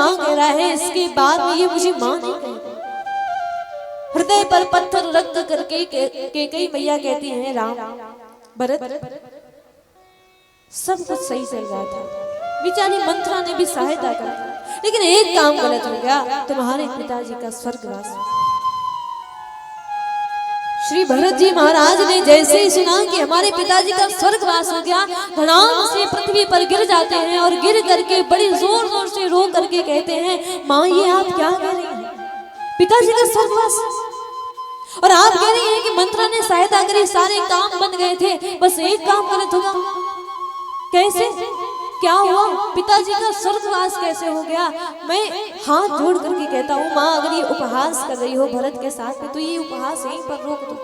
मां कह रहा है, इसके बाद में ये मुझे मां नहीं कहेगा। हृदय पर पत्थर रख करके कैकेयी मैया कहती हैं, राम भरत सब कुछ सही चल रहा था, बेचारी मंत्रा ने भी सहायता कर दी, लेकिन एक काम गलत हो गया, तुम्हारे पिताजी का स्वर्गवास। श्री भरत जी महाराज ने जैसे ही सुना कि हमारे पिताजी का स्वर्गवास हो गया, धड़ाम से पृथ्वी पर गिर जाते हैं और गिर करके बड़ी जोर जोर से रो करके कहते हैं, माँ ये आप क्या कह रही हैं, पिताजी का स्वर्गवास, और आप कह रही हैं कि मंत्रा ने सहायता करी, सारे काम बन गए थे, बस एक काम गलत होगा। कैसे, क्या हुआ, पिताजी का स्वर्गवास कैसे हो गया? मैं हाथ जोड़ करके कहता हूँ, माँ अगर ये उपहास कर रही हो भरत के साथ में, तो ये उपहास यहीं पर रोक दो,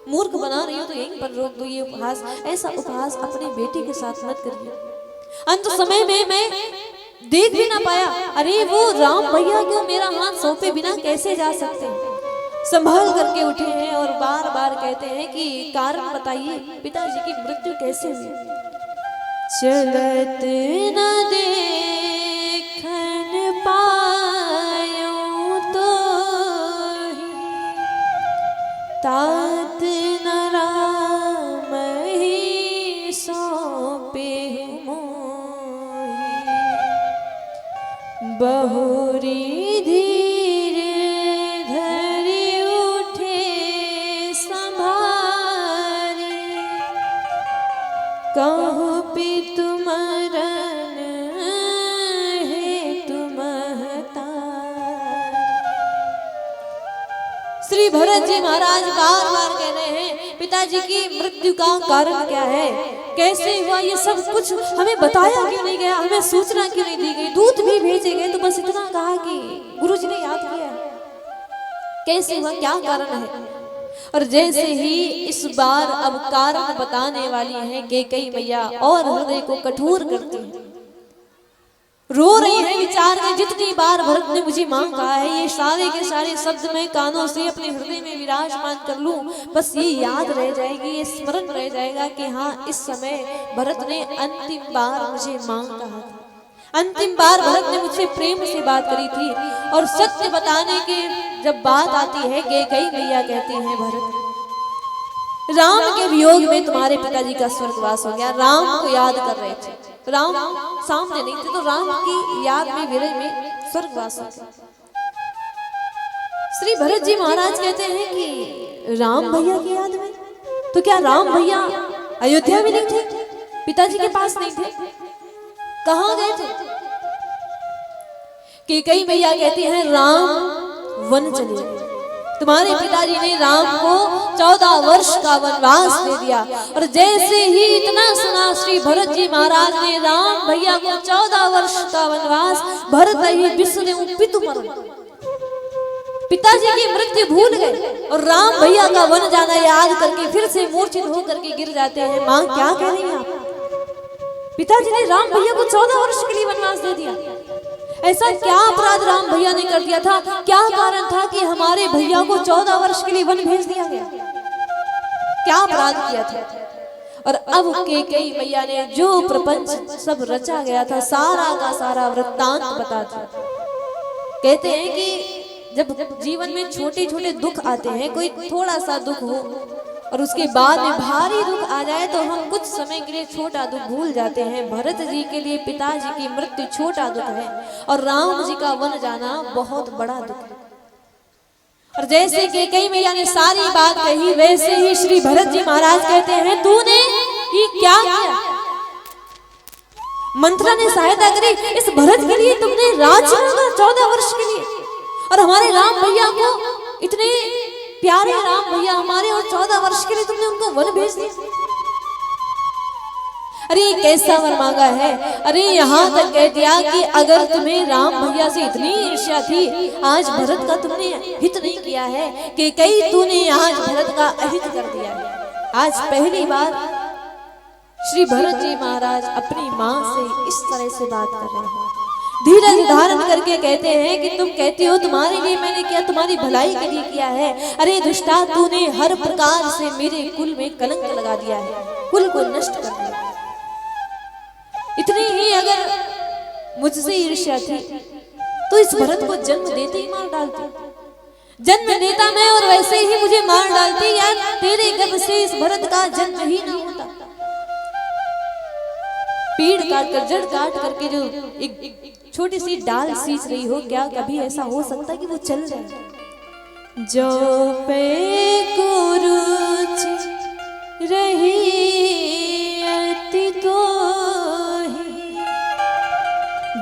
मूर्ख बना रही हो तो यहीं पर रोक दो ये उपहास, ऐसा उपहास अपने बेटी के साथ मत करिए। अंत समय में मैं देख भी ना पाया, अरे वो राम भैया क्यों मेरा हाथ सौंपे बिना कैसे जा सकते हैं, संभाल करके उठे हैं और बार बार कहते हैं कि कारण बताइए, पिताजी की मृत्यु कैसे हुई? चलत न देखन पायो तो तात न राम ही सौंपे मोहि, बहुरी धीरे धरि उठे संभारी, कहूँ पितु मरण हेतु महतारी। श्री भरत जी महाराज बार बार कह रहे हैं, पिताजी की मृत्यु का कारण क्या है, कैसे हुआ, ये सब कुछ हमें बताया क्यों नहीं गया, हमें सूचना क्यों नहीं दी गई, दूत भी भेजे गए तो बस इतना कहा कि गुरुजी ने याद किया, कैसे हुआ, क्या कारण है। और जैसे ही इस बार अब कारण बताने वाली है कैकेयी मैया, और हृदय को कठोर करती है, रो रही है विचार में, जितनी बार भरत ने मुझे मां कहा है, ये सारे के सारे शब्द मैं कानों से अपने हृदय में विराजमान कर लूं, बस ये याद रह जाएगी, ये स्मरण रह जाएगा कि हाँ इस समय भरत ने अंतिम बार मुझे मां कहा था, अंतिम बार भरत ने मुझसे प्रेम से बात करी थी। और सत्य बताने के जब बात आती है, कैकेयी मैया कहती हैं, भरत राम के वियोग में तुम्हारे पिताजी का स्वर्गवास हो गया, राम को याद कर रहे थे, राम सामने नहीं थे, तो राम की याद में विरह में स्वर्गवास हो गया। श्री भरत जी महाराज कहते हैं कि राम भैया की याद में, तो क्या राम भैया अयोध्या में नहीं थे, पिताजी के पास नहीं थे, कहां गए थे? कैकेयी मैया कहती हैं, राम वन चले गए, तुम्हारे पिताजी ने राम को 14 वर्ष का वनवास दे दिया। और जैसे ही इतना सुना श्री भरत जी महाराज ने राम भैया को 14 वर्ष का वनवास, भरत ही विष्णु पितु मरण, पिताजी की मृत्यु भूल गए और राम भैया का वन जाना याद करके फिर से मूर्छित होकर के गिर जाते हैं। मां क्या कह रही है आप, पिताजी ने राम भैया को 14 वर्ष के लिए वनवास दे दिया, ऐसा क्या अपराध राम भैया ने कर दिया था, क्या कारण था कि हमारे भैया को 14 वर्ष के लिए वन भेज दिया गया, क्या अपराध किया था? और अब कैकेयी मैया ने जो प्रपंच सब रचा गया था, सारा का सारा वृत्तांत बता दिया। कहते हैं कि जब जीवन में छोटे छोटे दुख आते हैं, कोई थोड़ा सा दुख हो और उसके बाद में भारी दुख आ जाए तो हम कुछ समय के लिए छोटा दुख भूल जाते हैं। भरत जी के लिए पिताजी की मृत्यु छोटा दुख है और राम जी का वन जाना बहुत बड़ा दुख है। और जैसे कैकेयी मैया ने सारी बात कही, वैसे ही श्री भरत जी महाराज कहते हैं, तूने ये क्या किया? मंत्रा ने सहायता करी, इस भरत के लिए तुमने राज्य मांगा 14 वर्ष के लिए, और हमारे राम भैया को, इतने प्यारे राम भैया हमारे, और 14 वर्ष के लिए तुमने उनको वन भेज दिया। अरे कैसा वर मांगा है? अरे यहाँ तक कह दिया कि अगर तुम्हें राम भैया से इतनी ईर्ष्या थी, आज भरत का तुमने हित नहीं किया है, कि कई तूने आज भरत का अहित कर दिया है। आज पहली बार श्री भरत जी महाराज अपनी माँ से इस तरह से बात कर रहे हैं, धीरज धारण करके कहते हैं कि तुम कहती हो तुम्हारे लिए मैंने किया, तुम्हारी भलाई के लिए किया है। अरे दुष्टा, तूने हर प्रकार से मेरे कुल में कलंक लगा दिया है, कुल को नष्ट कर दिया। इतनी ही अगर मुझसे ईर्ष्या थी तो इस भरत को जन्म देते ही मार डालती। जन्म देता मैं और वैसे ही मुझे मार डालती, यार तेरे गर्भ से इस भरत का जन्म ही ना होता। पेड़ काट कर, जड़ काट करके जो एक छोटी सी डाल सींच रही हो, क्या कभी ऐसा हो सकता कि वो चल रहे? जो पे कुरुचि रही अति तो ही,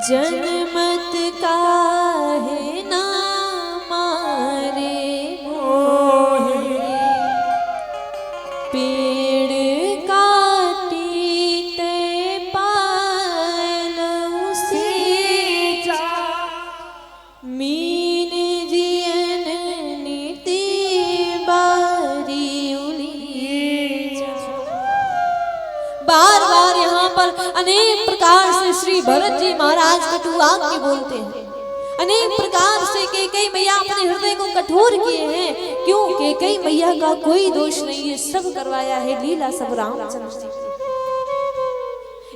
जनमत काहे ना मारे मोहे। पेड़ काटी ते पालऊ सींचा, मीन जियन नीति बारी उलीचा। बार बार यहाँ पर अनेक प्रकार से श्री भरत जी महाराज कटु वाक्य बोलते हैं। अनेक प्रकार से कैकेयी मैया अपने हृदय को कठोर किए हैं। क्यों? कैकेयी मैया का कोई दोष नहीं है, सब करवाया है लीला सब रामचंद्र जी।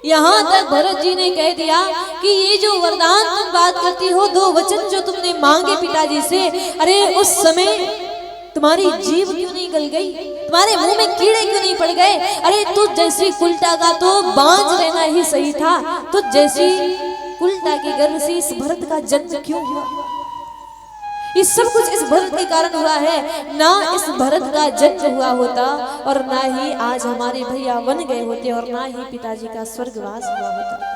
यहाँ तक भरत जी ने कह दिया कि ये जो वरदान तुम बात करती हो, 2 वचन जो तुमने मांगे पिताजी से, अरे उस समय तुम्हारी जीभ क्यों नहीं गल गई? तुम्हारे मुंह में कीड़े क्यों नहीं पड़ गए? अरे तुझ जैसी कुलटा का तो बांझ रहना ही सही था। तुझ जैसी कुलटा के गर्भ से इस भरत का जन्म क्यों हुआ? ये सब कुछ इस भरत के कारण हुआ है। ना इस भरत का जन्म हुआ होता और ना ही आज हमारे भैया बन गए होते और ना ही पिताजी का स्वर्गवास हुआ होता।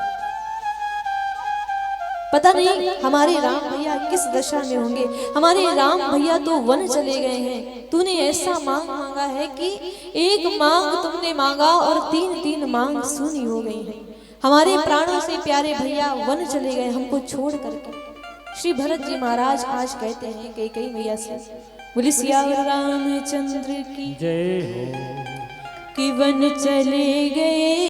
पता नहीं हमारे राम भैया किस दशा में होंगे। हमारे राम भैया तो वन चले गए हैं। तूने ऐसा मांग मांगा है कि एक मांग तुमने मांगा और 3 मांग सुनी हो गई है। हमारे प्राणों से प्यारे भैया वन चले गए हमको छोड़ करके। श्री भरत जी महाराज आज कहते हैं कैकेयी मैया से, बोले सियावर रामचंद्र की जय हो, कि वन चले गए